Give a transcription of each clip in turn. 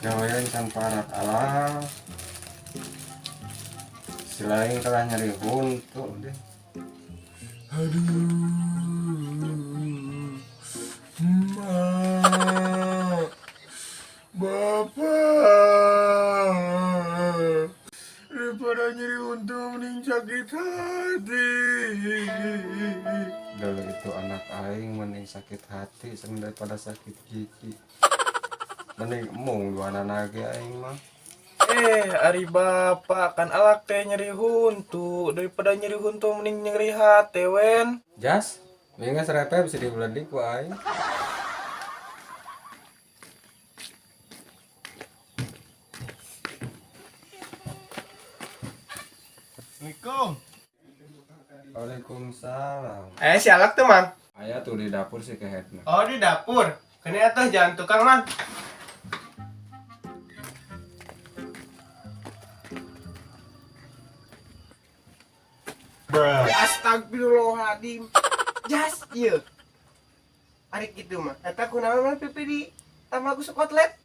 gawean tanpa anak alam selain telah nyari untuk deh. Aduh, emak, bapak, daripada nyeri untung mending sakit hati. Dulu itu anak aing mending sakit hati sama daripada sakit gigi. Mending emong dua anak aing mah. Ari bapak kan alak teh nyeri huntu daripada nyeri huntu mending nyeri hati wen. Jas, mendingan serepnya bisa dibeli ku aing. Assalamualaikum. Waalaikumsalam. Si alak tuh mang. Ayah tuh di dapur sih kehetna. Oh di dapur. Kene atuh jangan tukang mang. Astagfirullahaladzim. Jas ieu. Ari kitu mah. Eta kunaon mah pipi di tamago sekotlet.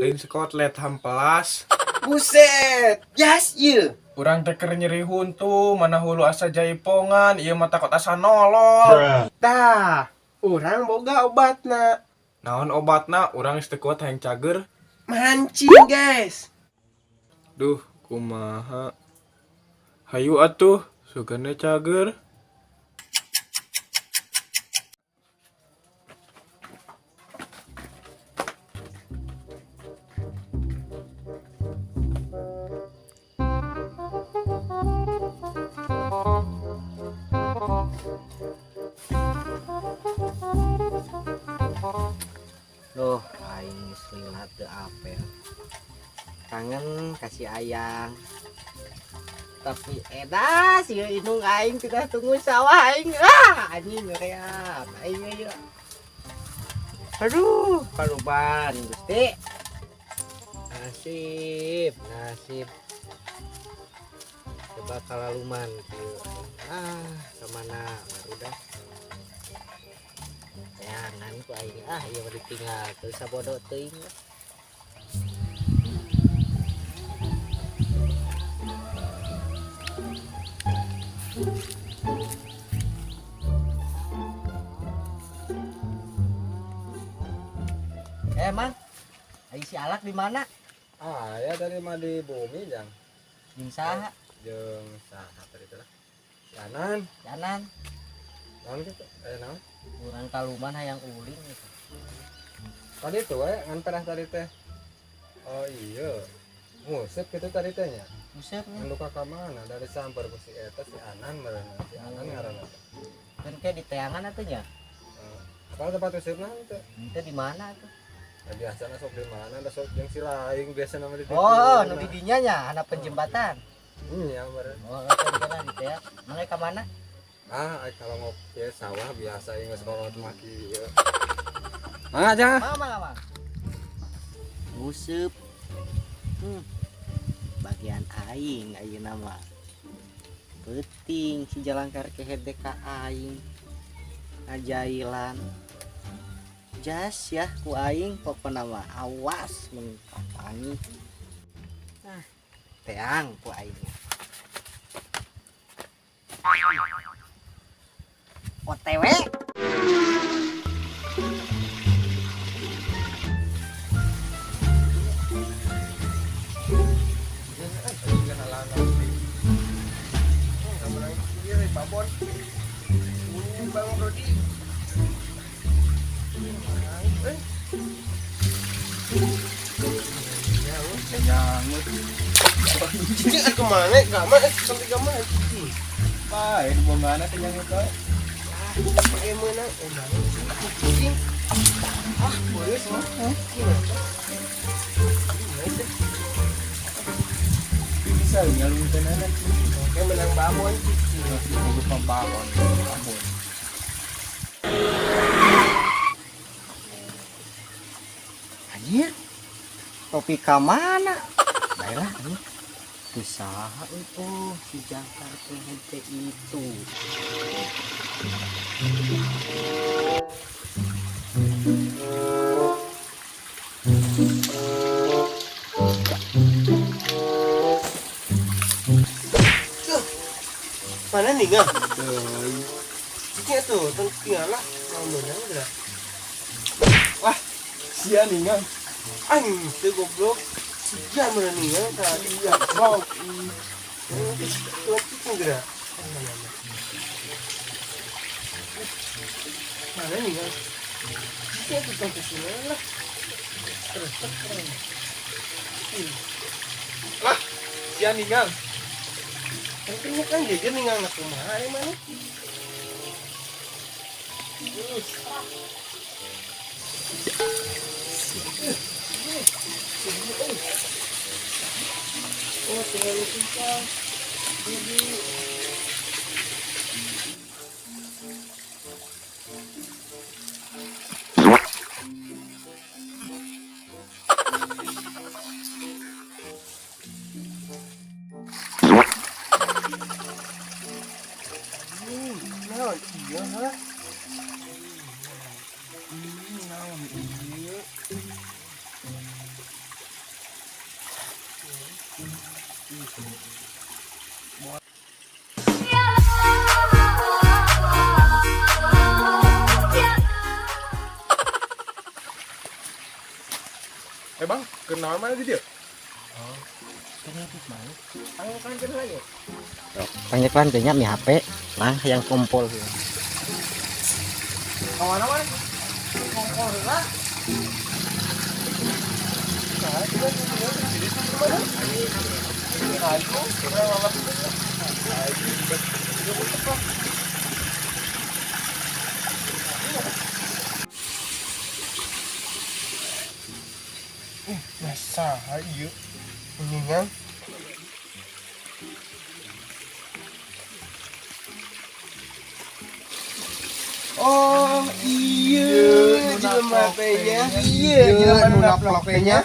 Lain sekotlet hampelas. Buset. Jas ieu. Urang teh keur nyeri huntu, mana hulu asa jaipongan, ieu mah takut asa nolol. Tah, urang boga obatna. Naon obatna? Urang geus teu kuat hayang cager. Mancing, guys. Duh, kumaha? Hayu atuh, sugana cager. Loh, aing geus lihat teu apel. Kangen kasih ayang. Tapi edas ieu indung aing tengah tunggu sawah aing. Anjing ngeureap. Aing ieu. Aduh, kaluban Gusti. Nasib. Coba kalaluman kieu. Kemana baru dah. Jangan ku aing ieu mah ditinggal teu sabodo teuing. Mang, aing si alak di mana? Ya tadi mah di bumi jang. Jeung saha? Jeung saha tadi teh? Janan. Naon kitu? Naon? Urang kaluman hayang uling gitu. Tadi tuh ngan pernah tadi teh. Oh iya. Musep kitu tadi teh nya. Musep nya. Anu ka mana? Dari sambar ku si eta si Anan meureun. Si Anan ngaranna. Kan kayak di teangan atuh nya. Kalau tempat usipna teh. Itu di mana atuh? Ya biasana sok di mana? Da sok jeung si laing biasa nama di ditu. Oh, nu di dinya nya, ana penjembatan. Iya meureun. Oh, penjembatan di teh. Mana ka mana? Kalau ngopi sawah biasa yang sekolot maki ya. Mangga aja. Mama. Musep. Bagian aing ayeuna mah. Penting si jalangkar kehede ka aing. Ngajailan. Jas ya ku aing pokona mah awas mun kapangi. Teang ku aing. OTW Kemana? Kamar sampai kamar. Baik, di mana kenyang itu? Bagaimana? Kucing. Boleh semua. Bisa ngalung tenanan. Kayak menang babon. Untuk pembawon. anjir. Topi ka mana? Baiklah anjir. Usaha itu si jangkar kehente itu. nih nggak? Ini tuh tinggal lah. Ngomongnya udah. Wah, sia nih nggak? Tuh goblok. Sia mana nih nggak? Tadi ya, bau. Tuh itu enggak. Mana nih nggak? Sia tuh tangkis lah. Terus. Lah, sia nih nggak? Mungkin kan jajan nih nggak kumaha mana? Oh, terlalu susah. Naon iya ha? Naon iya? Bang, kenal mana dia? Panggilan kayaknya mi HP nah yang kompol. Kawan apa? Kompor lah. Masa ayo ini kan oh iya jelema teh-nya iya jelema naplok teh-nya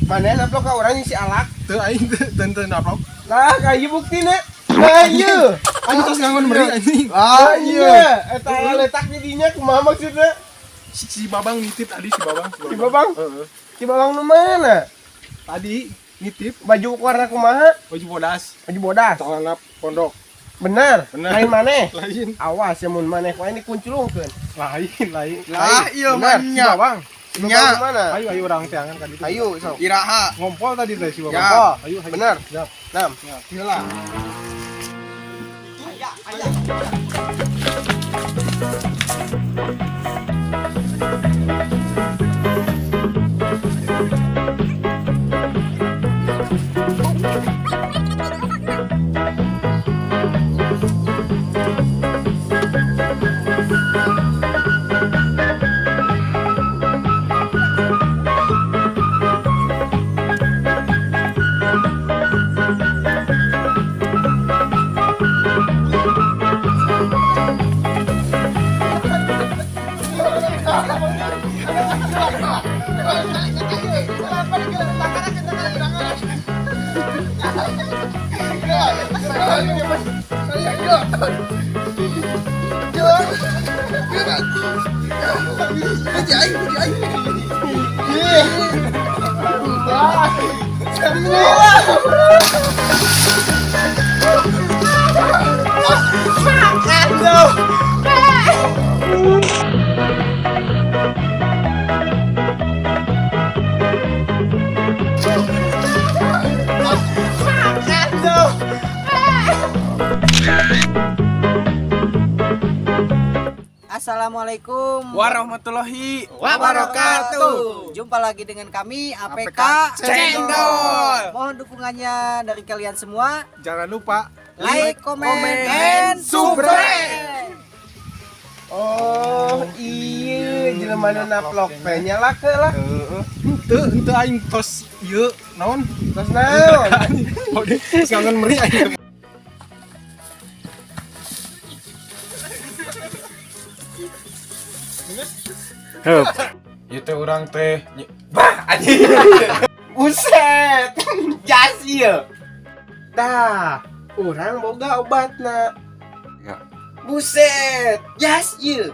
mana naplok ka urang si alak Teu aing teu naplok. lah kayu buktina nah iya Aing tos ngangon meri anjing. ah iya eta letak di dinya kumaha maksudna Si Babang nitip tadi si Babang. Si Babang? Heeh. si babang nu mana Tadi nitip baju warna kumaha baju bodas, baju bodas celana pondok. benar Benar. lain maneh Lain. awas ya mun maneh wae dikunculungkeun Lain. ah iya Si Babang. Si Babang mana Ayo urang teangan kan itu. ayo sok Iraha. Ngompol tadi teh si Babang. Ya. Oh, ayo. Benar. Ya. nam Ya, lah. Assalamualaikum Warahmatullahi wabarakatuh. Jumpa lagi dengan kami APK Cendol. Mohon dukungannya dari kalian semua. Jangan lupa Like, comment, and subscribe. oh iya jelema nu naplok teh nya lah ke lah Henteu aing tos ieu naon? terus naon Ode ngangon meri aing. Hup. Ieu teh urang teh buset jas ieu tah urang boga obatna Ya. buset jas ieu